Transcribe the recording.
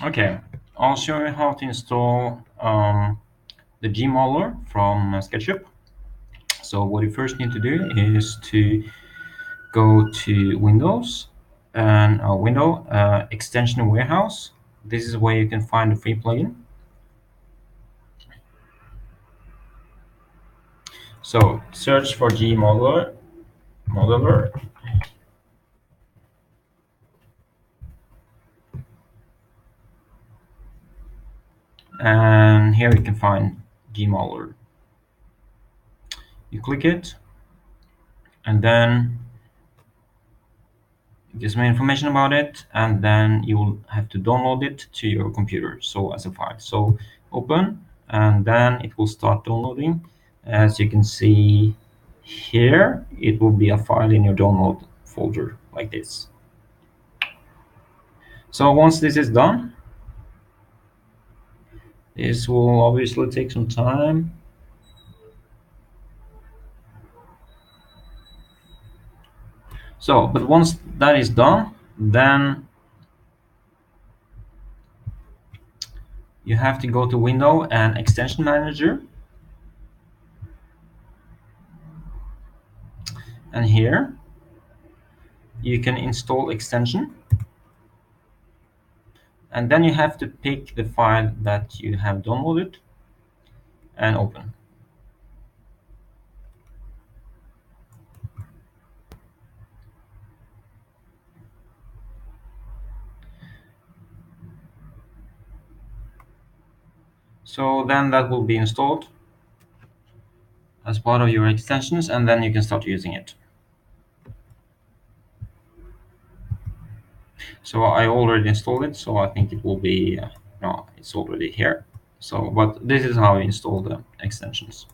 Okay, I'll show you how to install the gmodeller from Sketchup. So what you first need to do is to go to Windows and Window Extension Warehouse. This is where you can find the free plugin. So search for gmodeller, and here you can find gmodeller. You click it, and then it gives me information about it, and then you will have to download it to your computer, so as a file. So open, and then it will start downloading. As you can see here, it will be a file in your download folder like this. So once this is done, this will obviously take some time. So, but once that is done, then you have to go to Window and Extension Manager. And here you can install extension. And then you have to pick the file that you have downloaded and open. So then that will be installed as part of your extensions, and then you can start using it. So I already installed it, so I think it will be, no, it's already here. So, but this is how you install the extensions.